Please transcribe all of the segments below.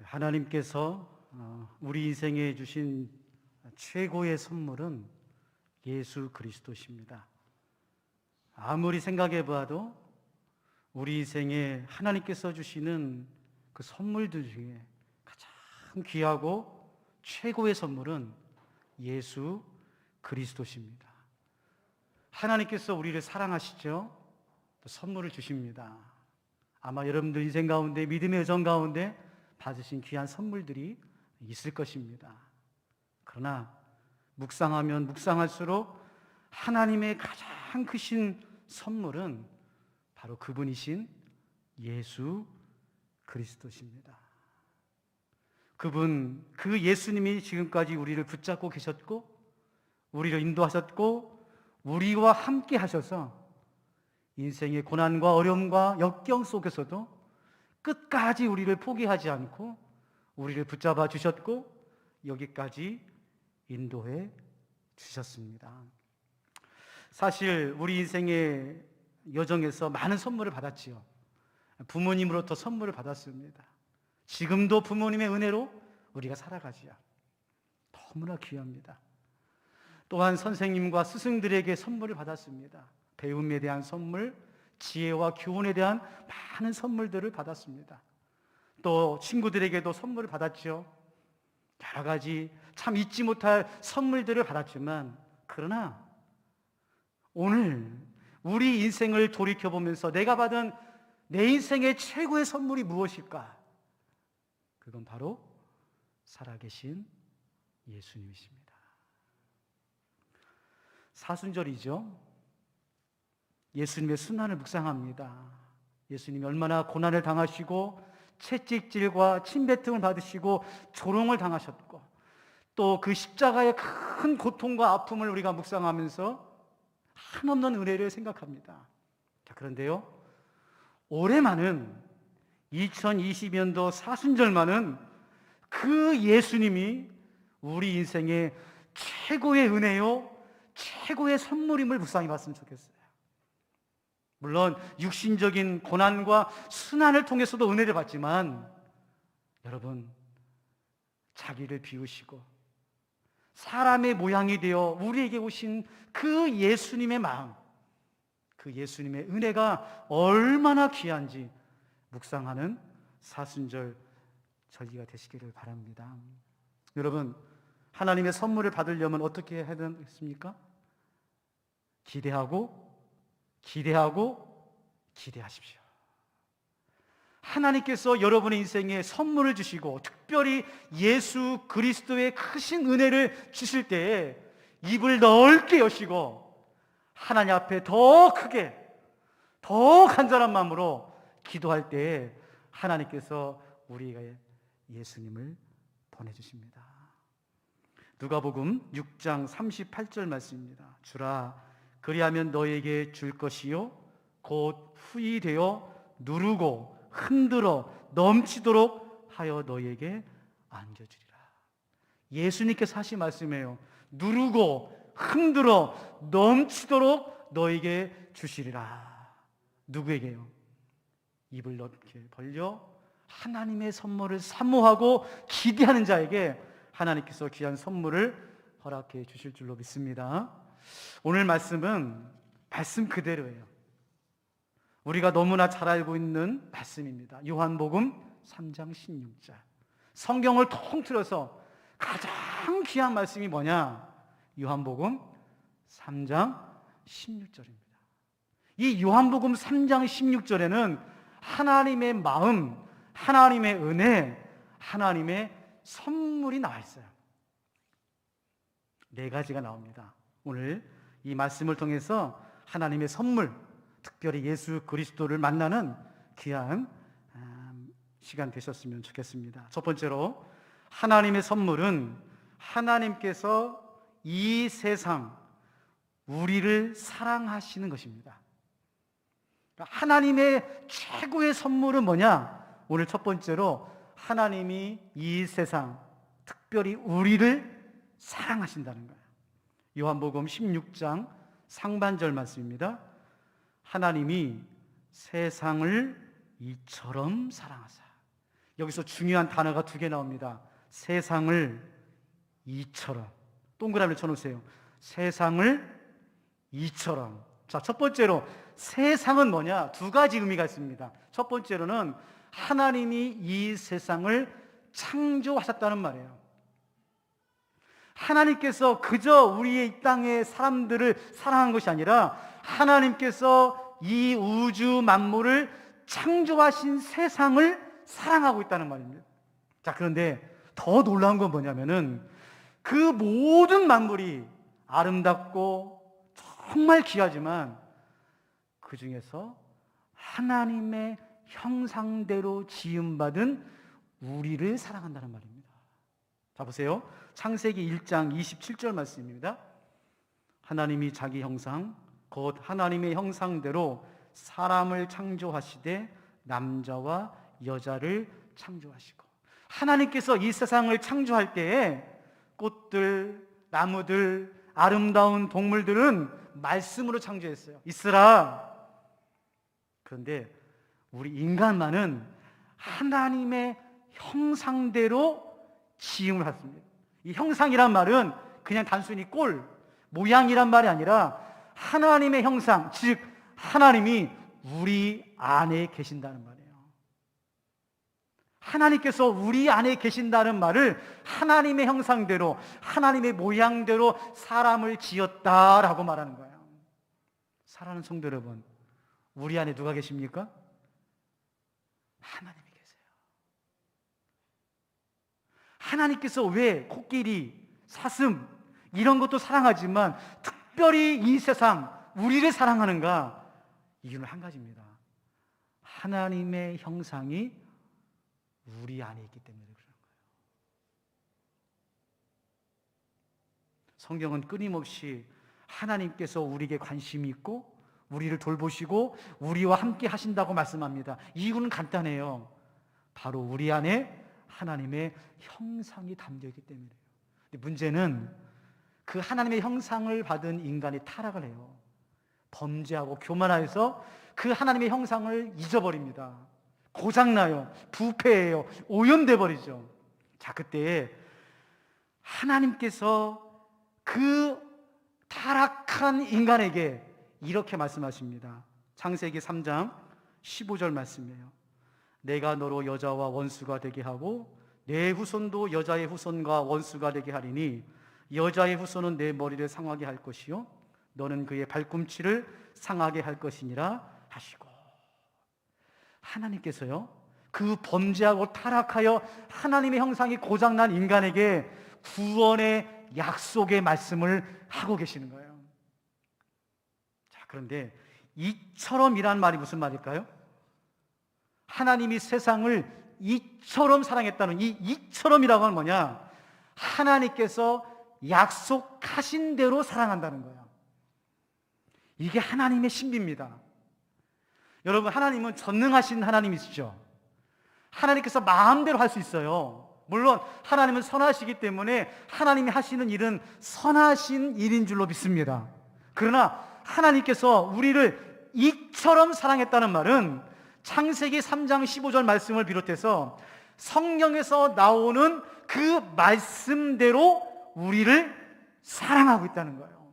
하나님께서 우리 인생에 주신 최고의 선물은 예수 그리스도십니다. 아무리 생각해 봐도 우리 인생에 하나님께서 주시는 그 선물들 중에 가장 귀하고 최고의 선물은 예수 그리스도십니다. 하나님께서 우리를 사랑하시죠? 또 선물을 주십니다. 아마 여러분들 인생 가운데, 믿음의 여정 가운데 받으신 귀한 선물들이 있을 것입니다. 그러나 묵상하면 묵상할수록 하나님의 가장 크신 선물은 바로 그분이신 예수 그리스도십니다. 그 예수님이 지금까지 우리를 붙잡고 계셨고, 우리를 인도하셨고, 우리와 함께 하셔서 인생의 고난과 어려움과 역경 속에서도 끝까지 우리를 포기하지 않고 우리를 붙잡아 주셨고 여기까지 인도해 주셨습니다. 사실 우리 인생의 여정에서 많은 선물을 받았지요. 부모님으로부터 선물을 받았습니다. 지금도 부모님의 은혜로 우리가 살아가지요. 너무나 귀합니다. 또한 선생님과 스승들에게 선물을 받았습니다. 배움에 대한 선물, 지혜와 교훈에 대한 많은 선물들을 받았습니다. 또 친구들에게도 선물을 받았죠. 여러 가지 참 잊지 못할 선물들을 받았지만, 그러나 오늘 우리 인생을 돌이켜보면서 내가 받은 내 인생의 최고의 선물이 무엇일까? 그건 바로 살아계신 예수님이십니다. 사순절이죠. 예수님의 순환을 묵상합니다. 예수님이 얼마나 고난을 당하시고 채찍질과 침뱉음을 받으시고 조롱을 당하셨고, 또 그 십자가의 큰 고통과 아픔을 우리가 묵상하면서 한없는 은혜를 생각합니다. 자, 그런데요, 올해만은 2020년도 사순절만은 그 예수님이 우리 인생의 최고의 은혜요, 최고의 선물임을 묵상해 봤으면 좋겠어요. 물론 육신적인 고난과 순환을 통해서도 은혜를 받지만, 여러분, 자기를 비우시고 사람의 모양이 되어 우리에게 오신 그 예수님의 마음, 그 예수님의 은혜가 얼마나 귀한지 묵상하는 사순절 절기가 되시기를 바랍니다. 여러분, 하나님의 선물을 받으려면 어떻게 해야 되겠습니까? 기대하고 기대하십시오. 하나님께서 여러분의 인생에 선물을 주시고 특별히 예수 그리스도의 크신 은혜를 주실 때에 입을 넓게 여시고 하나님 앞에 더 크게, 더 간절한 마음으로 기도할 때에 하나님께서 우리에게 예수님을 보내주십니다. 누가복음 6장 38절 말씀입니다. 주라, 그리하면 너에게 줄 것이요 곧 후히 되어 누르고 흔들어 넘치도록 하여 너에게 안겨주리라. 예수님께서 하신 말씀이에요. 누르고 흔들어 넘치도록 너에게 주시리라. 누구에게요? 입을 넓게 벌려 하나님의 선물을 사모하고 기대하는 자에게 하나님께서 귀한 선물을 허락해 주실 줄로 믿습니다. 오늘 말씀은 말씀 그대로예요. 우리가 너무나 잘 알고 있는 말씀입니다. 요한복음 3장 16절. 성경을 통틀어서 가장 귀한 말씀이 뭐냐? 요한복음 3장 16절입니다. 이 요한복음 3장 16절에는 하나님의 마음, 하나님의 은혜, 하나님의 선물이 나와 있어요. 4가지가 나옵니다. 오늘 이 말씀을 통해서 하나님의 선물, 특별히 예수 그리스도를 만나는 귀한 시간 되셨으면 좋겠습니다. 첫 번째로, 하나님의 선물은 하나님께서 이 세상 우리를 사랑하시는 것입니다. 하나님의 최고의 선물은 뭐냐? 오늘 첫 번째로 하나님이 이 세상, 특별히 우리를 사랑하신다는 거예요. 요한복음 16장 상반절 말씀입니다. 하나님이 세상을 이처럼 사랑하사. 여기서 중요한 단어가 두 개 나옵니다. 세상을 이처럼. 동그라미를 쳐놓으세요. 세상을 이처럼. 자, 첫 번째로 세상은 뭐냐? 두 가지 의미가 있습니다. 첫 번째로는 하나님이 이 세상을 창조하셨다는 말이에요. 하나님께서 그저 우리의 이 땅의 사람들을 사랑한 것이 아니라 하나님께서 이 우주 만물을 창조하신 세상을 사랑하고 있다는 말입니다. 자, 그런데 더 놀라운 건 뭐냐면은 그 모든 만물이 아름답고 정말 귀하지만 그 중에서 하나님의 형상대로 지음받은 우리를 사랑한다는 말입니다. 자, 보세요. 창세기 1장 27절 말씀입니다. 하나님이 자기 형상 곧 하나님의 형상대로 사람을 창조하시되 남자와 여자를 창조하시고, 하나님께서 이 세상을 창조할 때에 꽃들, 나무들, 아름다운 동물들은 말씀으로 창조했어요. 있으라. 그런데 우리 인간만은 하나님의 형상대로 지음을 했습니다. 이 형상이란 말은 그냥 단순히 꼴, 모양이란 말이 아니라 하나님의 형상, 즉 하나님이 우리 안에 계신다는 말이에요. 하나님께서 우리 안에 계신다는 말을 하나님의 형상대로, 하나님의 모양대로 사람을 지었다라고 말하는 거예요. 사랑하는 성도 여러분, 우리 안에 누가 계십니까? 하나님이 계세요. 하나님께서 왜 코끼리, 사슴 이런 것도 사랑하지만 특별히 이 세상, 우리를 사랑하는가? 이유는 한 가지입니다. 하나님의 형상이 우리 안에 있기 때문에 그런 거예요. 성경은 끊임없이 하나님께서 우리에게 관심이 있고 우리를 돌보시고 우리와 함께 하신다고 말씀합니다. 이유는 간단해요. 바로 우리 안에 하나님의 형상이 담겨있기 때문이에요. 근데 문제는 그 하나님의 형상을 받은 인간이 타락을 해요. 범죄하고 교만하여서 그 하나님의 형상을 잊어버립니다. 고장나요. 부패해요. 오염돼 버리죠. 자, 그때 하나님께서 그 타락한 인간에게 이렇게 말씀하십니다. 창세기 3장 15절 말씀이에요. 내가 너로 여자와 원수가 되게 하고 내 후손도 여자의 후손과 원수가 되게 하리니 여자의 후손은 내 머리를 상하게 할 것이요 너는 그의 발꿈치를 상하게 할 것이니라 하시고, 하나님께서요 그 범죄하고 타락하여 하나님의 형상이 고장난 인간에게 구원의 약속의 말씀을 하고 계시는 거예요. 자, 그런데 이처럼이란 말이 무슨 말일까요? 하나님이 세상을 이처럼 사랑했다는 이 이처럼이라고 하는 뭐냐? 하나님께서 약속하신 대로 사랑한다는 거예요. 이게 하나님의 신비입니다. 여러분, 하나님은 전능하신 하나님이시죠. 하나님께서 마음대로 할 수 있어요. 물론 하나님은 선하시기 때문에 하나님이 하시는 일은 선하신 일인 줄로 믿습니다. 그러나 하나님께서 우리를 이처럼 사랑했다는 말은 창세기 3장 15절 말씀을 비롯해서 성경에서 나오는 그 말씀대로 우리를 사랑하고 있다는 거예요.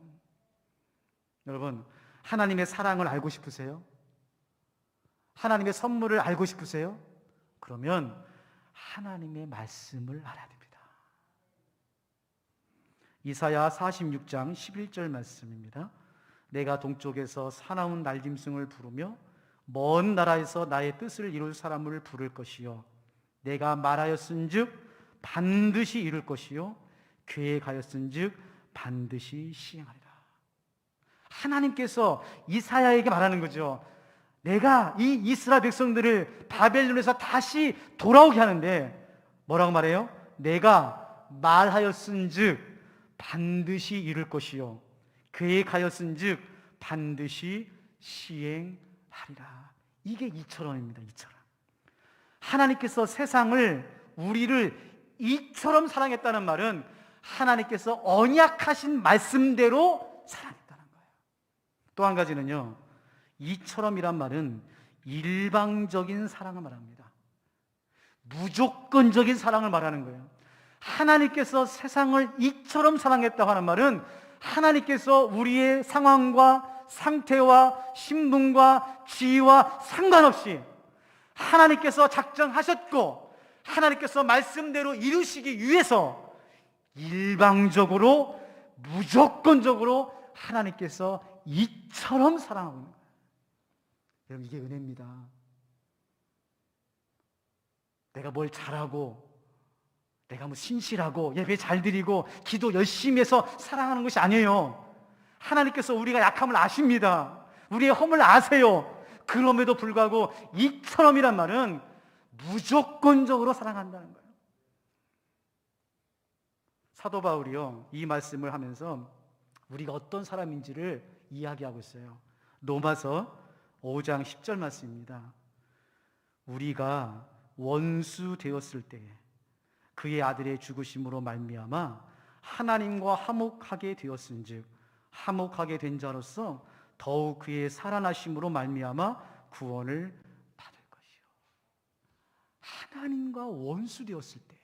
여러분, 하나님의 사랑을 알고 싶으세요? 하나님의 선물을 알고 싶으세요? 그러면 하나님의 말씀을 알아야 됩니다. 이사야 46장 11절 말씀입니다. 내가 동쪽에서 사나운 날짐승을 부르며 먼 나라에서 나의 뜻을 이룰 사람을 부를 것이요 내가 말하였은즉 반드시 이룰 것이요 계획하였은즉 반드시 시행하리라. 하나님께서 이사야에게 말하는 거죠. 내가 이 이스라엘 백성들을 바벨론에서 다시 돌아오게 하는데 뭐라고 말해요? 내가 말하였은즉 반드시 이룰 것이요 계획하였은즉 반드시 시행하리라. 이게 이처럼입니다. 이처럼. 하나님께서 세상을, 우리를 이처럼 사랑했다는 말은 하나님께서 언약하신 말씀대로 사랑했다는 거예요. 또 한 가지는요, 이처럼이란 말은 일방적인 사랑을 말합니다. 무조건적인 사랑을 말하는 거예요. 하나님께서 세상을 이처럼 사랑했다고 하는 말은 하나님께서 우리의 상황과 상태와 신분과 지위와 상관없이 하나님께서 작정하셨고 하나님께서 말씀대로 이루시기 위해서 일방적으로 무조건적으로 하나님께서 이처럼 사랑하고 있는 거예요. 여러분, 이게 은혜입니다. 내가 뭘 잘하고 내가 뭐 신실하고 예배 잘 드리고 기도 열심히 해서 사랑하는 것이 아니에요. 하나님께서 우리가 약함을 아십니다. 우리의 허물 아세요. 그럼에도 불구하고 이처럼이란 말은 무조건적으로 사랑한다는 거예요. 사도 바울이요, 이 말씀을 하면서 우리가 어떤 사람인지를 이야기하고 있어요. 로마서 5장 10절 말씀입니다. 우리가 원수 되었을 때에 그의 아들의 죽으심으로 말미암아 하나님과 화목하게 되었은즉 화목하게 된 자로서 더욱 그의 살아나심으로 말미암아 구원을 받을 것이요. 하나님과 원수 되었을 때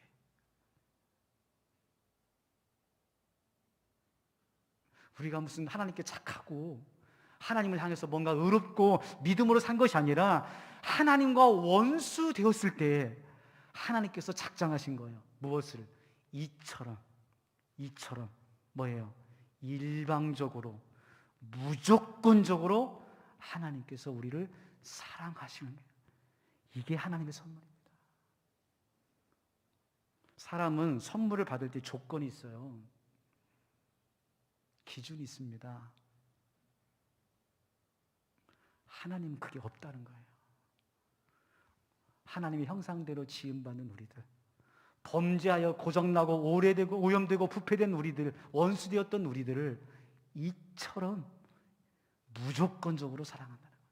우리가 무슨 하나님께 착하고 하나님을 향해서 뭔가 의롭고 믿음으로 산 것이 아니라 하나님과 원수 되었을 때 하나님께서 작정하신 거예요. 무엇을? 이처럼 뭐예요? 일방적으로 무조건적으로 하나님께서 우리를 사랑하시는 거예요. 이게 하나님의 선물입니다. 사람은 선물을 받을 때 조건이 있어요. 기준이 있습니다. 하나님은 그게 없다는 거예요. 하나님의 형상대로 지음받는 우리들, 범죄하여 고장나고 오래되고 오염되고 부패된 우리들, 원수되었던 우리들을 이처럼 무조건적으로 사랑한다는 거예요.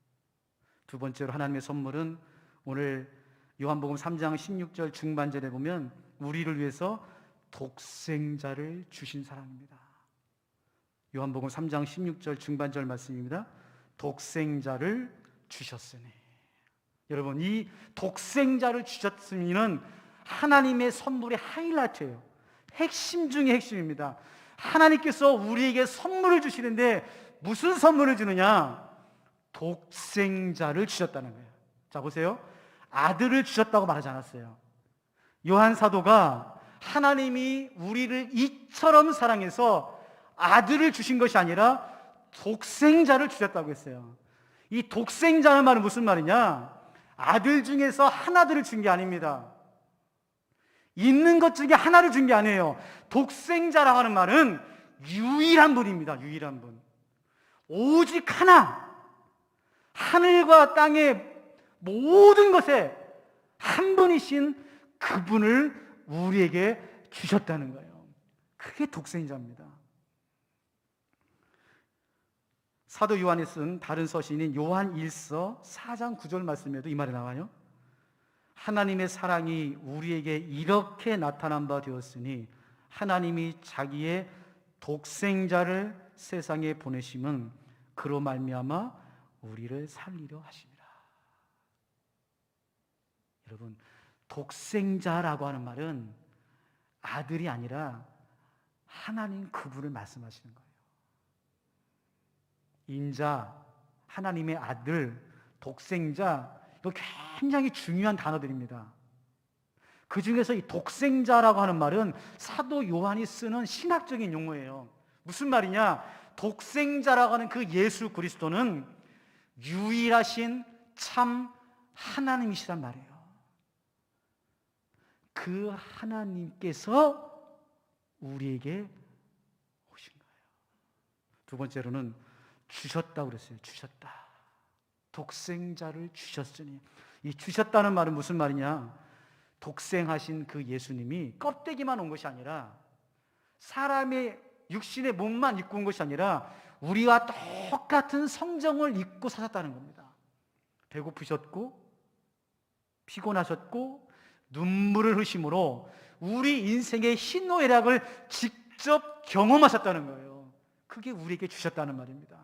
두 번째로 하나님의 선물은 오늘 요한복음 3장 16절 중반절에 보면 우리를 위해서 독생자를 주신 사랑입니다. 요한복음 3장 16절 중반절 말씀입니다. 독생자를 주셨으니. 여러분, 이 독생자를 주셨으니는 하나님의 선물의 하이라이트예요. 핵심 중에 핵심입니다. 하나님께서 우리에게 선물을 주시는데 무슨 선물을 주느냐? 독생자를 주셨다는 거예요. 자, 보세요. 아들을 주셨다고 말하지 않았어요. 요한 사도가 하나님이 우리를 이처럼 사랑해서 아들을 주신 것이 아니라 독생자를 주셨다고 했어요. 이 독생자는 말은 무슨 말이냐? 아들 중에서 하나들을 준 게 아닙니다. 있는 것 중에 하나를 준 게 아니에요. 독생자라고 하는 말은 유일한 분입니다. 유일한 분. 오직 하나. 하늘과 땅의 모든 것에 한 분이신 그분을 우리에게 주셨다는 거예요. 그게 독생자입니다. 사도 요한이 쓴 다른 서신인 요한 1서 4장 9절 말씀에도 이 말이 나와요. 하나님의 사랑이 우리에게 이렇게 나타난 바 되었으니 하나님이 자기의 독생자를 세상에 보내심은 그로 말미암아 우리를 살리려 하심이라. 여러분, 독생자라고 하는 말은 아들이 아니라 하나님 그분을 말씀하시는 거예요. 인자, 하나님의 아들, 독생자, 이거 굉장히 중요한 단어들입니다. 그 중에서 이 독생자라고 하는 말은 사도 요한이 쓰는 신학적인 용어예요. 무슨 말이냐? 독생자라고 하는 그 예수 그리스도는 유일하신 참 하나님이시란 말이에요. 그 하나님께서 우리에게 오신 거예요. 두 번째로는 주셨다고 그랬어요. 주셨다. 독생자를 주셨으니. 이 주셨다는 말은 무슨 말이냐? 독생하신 그 예수님이 껍데기만 온 것이 아니라 사람의 육신의 몸만 입고 온 것이 아니라 우리와 똑같은 성정을 입고 사셨다는 겁니다. 배고프셨고 피곤하셨고 눈물을 흘리심으로 우리 인생의 희노애락을 직접 경험하셨다는 거예요. 그게 우리에게 주셨다는 말입니다.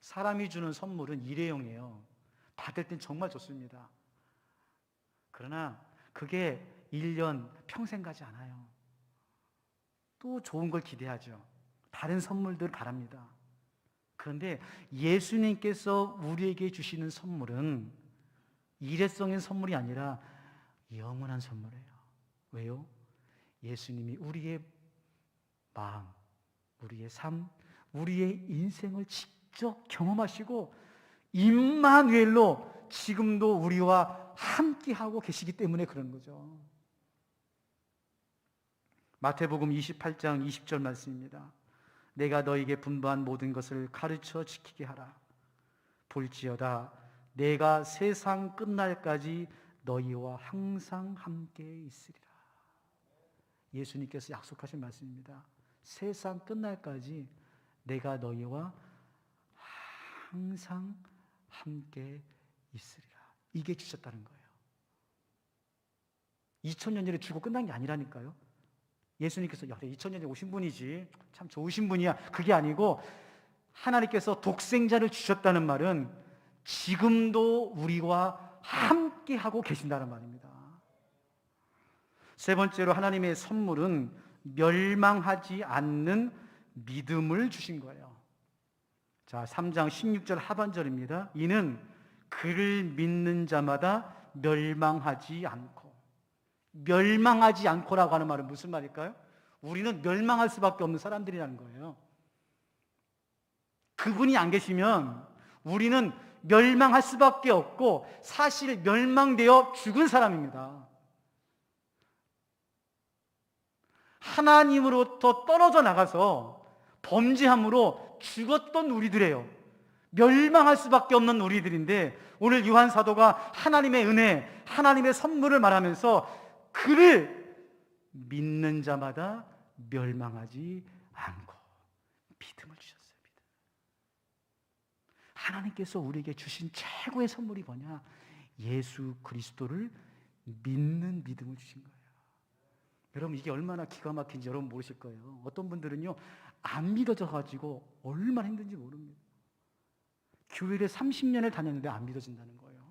사람이 주는 선물은 일회용이에요. 받을 땐 정말 좋습니다. 그러나 그게 1년 평생 가지 않아요. 또 좋은 걸 기대하죠. 다른 선물들 바랍니다. 그런데 예수님께서 우리에게 주시는 선물은 일회성인 선물이 아니라 영원한 선물이에요. 왜요? 예수님이 우리의 마음, 우리의 삶, 우리의 인생을 직접 경험하시고 임마누엘로 지금도 우리와 함께하고 계시기 때문에 그런 거죠. 마태복음 28장 20절 말씀입니다. 내가 너에게 분부한 모든 것을 가르쳐 지키게 하라. 볼지어다 내가 세상 끝날까지 너희와 항상 함께 있으리라. 예수님께서 약속하신 말씀입니다. 세상 끝날까지 내가 너희와 항상 함께 있으리라. 이게 주셨다는 거예요. 2000년 전에 주고 끝난 게 아니라니까요. 예수님께서 2000년 전에 오신 분이지 참 좋으신 분이야, 그게 아니고 하나님께서 독생자를 주셨다는 말은 지금도 우리와 함께하고 계신다는 말입니다. 세 번째로 하나님의 선물은 멸망하지 않는 믿음을 주신 거예요. 자, 3장 16절 하반절입니다. 이는 그를 믿는 자마다 멸망하지 않고라고 하는 말은 무슨 말일까요? 우리는 멸망할 수밖에 없는 사람들이라는 거예요. 그분이 안 계시면 우리는 멸망할 수밖에 없고 사실 멸망되어 죽은 사람입니다. 하나님으로부터 떨어져 나가서 범죄함으로 죽었던 우리들이에요. 멸망할 수밖에 없는 우리들인데 오늘 요한 사도가 하나님의 은혜, 하나님의 선물을 말하면서 그를 믿는 자마다 멸망하지 않고 믿음을 주셨어요. 믿음. 하나님께서 우리에게 주신 최고의 선물이 뭐냐? 예수 그리스도를 믿는 믿음을 주신 거예요. 여러분, 이게 얼마나 기가 막힌지 여러분 모르실 거예요. 어떤 분들은요, 안 믿어져가지고 얼마나 힘든지 모릅니다. 교회를 30년을 다녔는데 안 믿어진다는 거예요.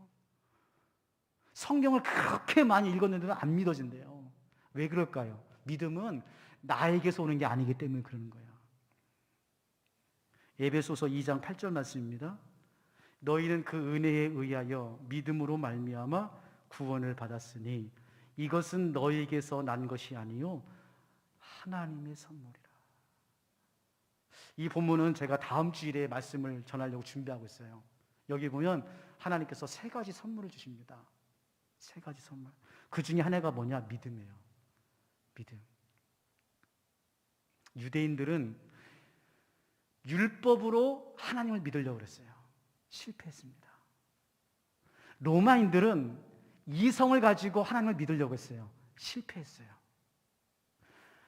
성경을 그렇게 많이 읽었는데도 안 믿어진대요. 왜 그럴까요? 믿음은 나에게서 오는 게 아니기 때문에 그러는 거예요. 에베소서 2장 8절 말씀입니다. 너희는 그 은혜에 의하여 믿음으로 말미암아 구원을 받았으니 이것은 너희에게서 난 것이 아니요 하나님의 선물이라. 이 본문은 제가 다음 주일에 말씀을 전하려고 준비하고 있어요. 여기 보면 하나님께서 세 가지 선물을 주십니다. 세 가지 선물. 그 중에 하나가 뭐냐? 믿음이에요. 믿음. 유대인들은 율법으로 하나님을 믿으려고 그랬어요. 실패했습니다. 로마인들은 이성을 가지고 하나님을 믿으려고 했어요. 실패했어요.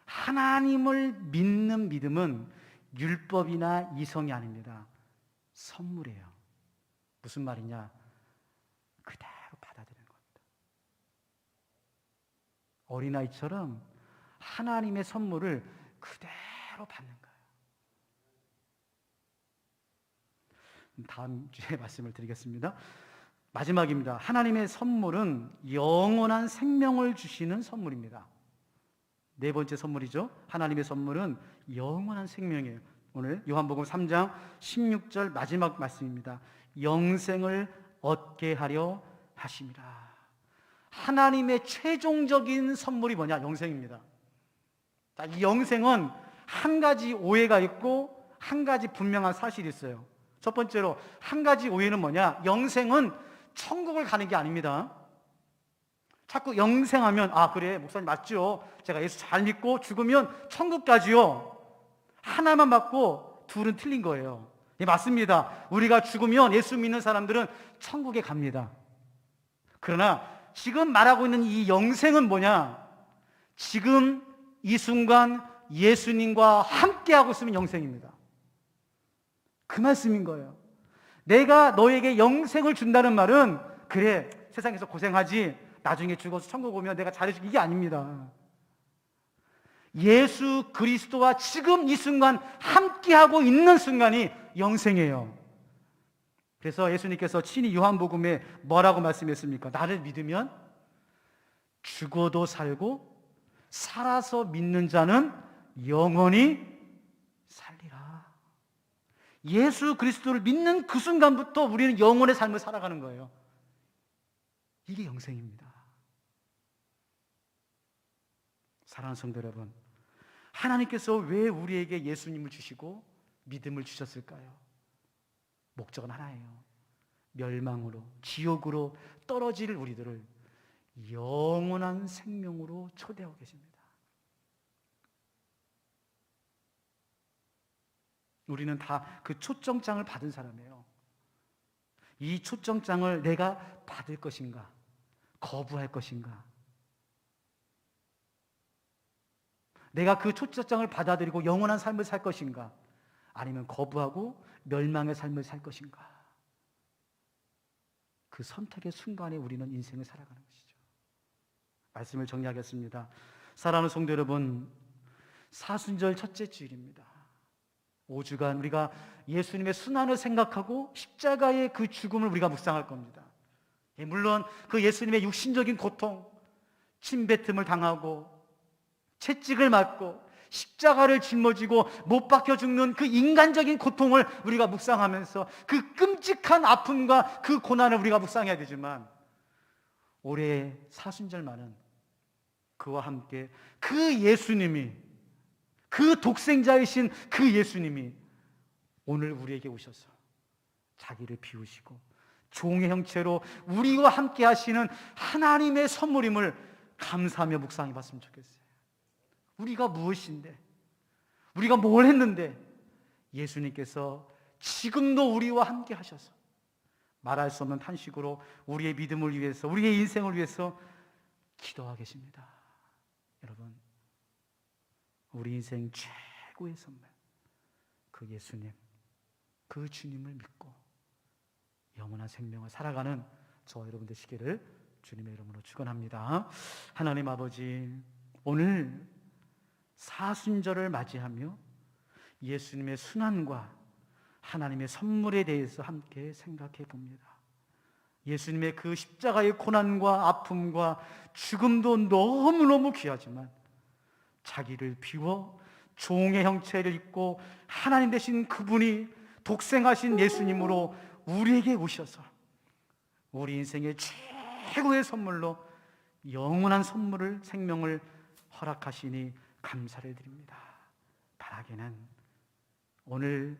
하나님을 믿는 믿음은 율법이나 이성이 아닙니다. 선물이에요. 무슨 말이냐? 그대로 받아들이는 겁니다. 어린아이처럼 하나님의 선물을 그대로 받는 거예요. 다음 주에 말씀을 드리겠습니다. 마지막입니다. 하나님의 선물은 영원한 생명을 주시는 선물입니다. 네 번째 선물이죠. 하나님의 선물은 영원한 생명이에요. 오늘 요한복음 3장 16절 마지막 말씀입니다. 영생을 얻게 하려 하심이라. 하나님의 최종적인 선물이 뭐냐? 영생입니다. 자, 이 영생은 한 가지 오해가 있고 한 가지 분명한 사실이 있어요. 첫 번째로 한 가지 오해는 뭐냐? 영생은 천국을 가는 게 아닙니다. 자꾸 영생하면 그래 목사님 맞죠? 제가 예수 잘 믿고 죽으면 천국 가지요. 하나만 맞고 둘은 틀린 거예요. 예, 맞습니다. 우리가 죽으면 예수 믿는 사람들은 천국에 갑니다. 그러나 지금 말하고 있는 이 영생은 뭐냐? 지금 이 순간 예수님과 함께하고 있으면 영생입니다. 그 말씀인 거예요. 내가 너에게 영생을 준다는 말은 그래 세상에서 고생하지 나중에 죽어서 천국 오면 내가 잘해줄게 이게 아닙니다. 예수 그리스도와 지금 이 순간 함께하고 있는 순간이 영생이에요. 그래서 예수님께서 친히 요한복음에 뭐라고 말씀했습니까? 나를 믿으면 죽어도 살고 살아서 믿는 자는 영원히 살리라. 예수 그리스도를 믿는 그 순간부터 우리는 영원의 삶을 살아가는 거예요. 이게 영생입니다. 사랑하는 성도 여러분, 하나님께서 왜 우리에게 예수님을 주시고 믿음을 주셨을까요? 목적은 하나예요. 멸망으로, 지옥으로 떨어질 우리들을 영원한 생명으로 초대하고 계십니다. 우리는 다 그 초청장을 받은 사람이에요. 이 초청장을 내가 받을 것인가? 거부할 것인가? 내가 그 초청장을 받아들이고 영원한 삶을 살 것인가? 아니면 거부하고 멸망의 삶을 살 것인가? 그 선택의 순간에 우리는 인생을 살아가는 것이죠. 말씀을 정리하겠습니다. 사랑하는 성도 여러분, 사순절 첫째 주일입니다. 5주간 우리가 예수님의 순환을 생각하고 십자가의 그 죽음을 우리가 묵상할 겁니다. 물론 그 예수님의 육신적인 고통, 침뱉음을 당하고 채찍을 맞고 십자가를 짊어지고 못 박혀 죽는 그 인간적인 고통을 우리가 묵상하면서 그 끔찍한 아픔과 그 고난을 우리가 묵상해야 되지만, 올해 사순절만은 그와 함께 그 예수님이, 그 독생자이신 그 예수님이 오늘 우리에게 오셔서 자기를 비우시고 종의 형체로 우리와 함께 하시는 하나님의 선물임을 감사하며 묵상해 봤으면 좋겠어요. 우리가 무엇인데, 우리가 뭘 했는데 예수님께서 지금도 우리와 함께 하셔서 말할 수 없는 탄식으로 우리의 믿음을 위해서, 우리의 인생을 위해서 기도하고 계십니다. 여러분, 우리 인생 최고의 선물, 그 예수님, 그 주님을 믿고 영원한 생명을 살아가는 저와 여러분 되시기를 주님의 이름으로 축원합니다. 하나님 아버지, 오늘 사순절을 맞이하며 예수님의 순환과 하나님의 선물에 대해서 함께 생각해 봅니다. 예수님의 그 십자가의 고난과 아픔과 죽음도 너무너무 귀하지만 자기를 비워 종의 형체를 입고 하나님 되신 그분이 독생하신 예수님으로 우리에게 오셔서 우리 인생의 최고의 선물로 영원한 선물을, 생명을 허락하시니 감사를 드립니다. 바라기는 오늘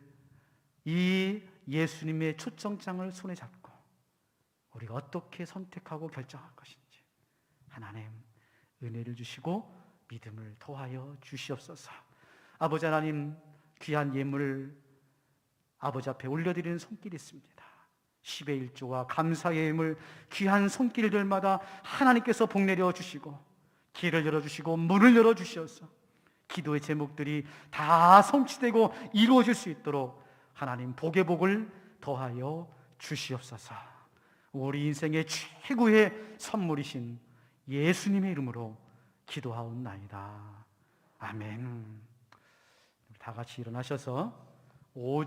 이 예수님의 초청장을 손에 잡고 우리가 어떻게 선택하고 결정할 것인지 하나님 은혜를 주시고 믿음을 더하여 주시옵소서. 아버지 하나님, 귀한 예물을 아버지 앞에 올려드리는 손길이 있습니다. 10의 1조와 감사의 예물, 귀한 손길들마다 하나님께서 복내려 주시고 길을 열어주시고 문을 열어주셔서 기도의 제목들이 다 성취되고 이루어질 수 있도록 하나님 복의 복을 더하여 주시옵소서. 우리 인생의 최고의 선물이신 예수님의 이름으로 기도하옵나이다. 아멘. 다 같이 일어나셔서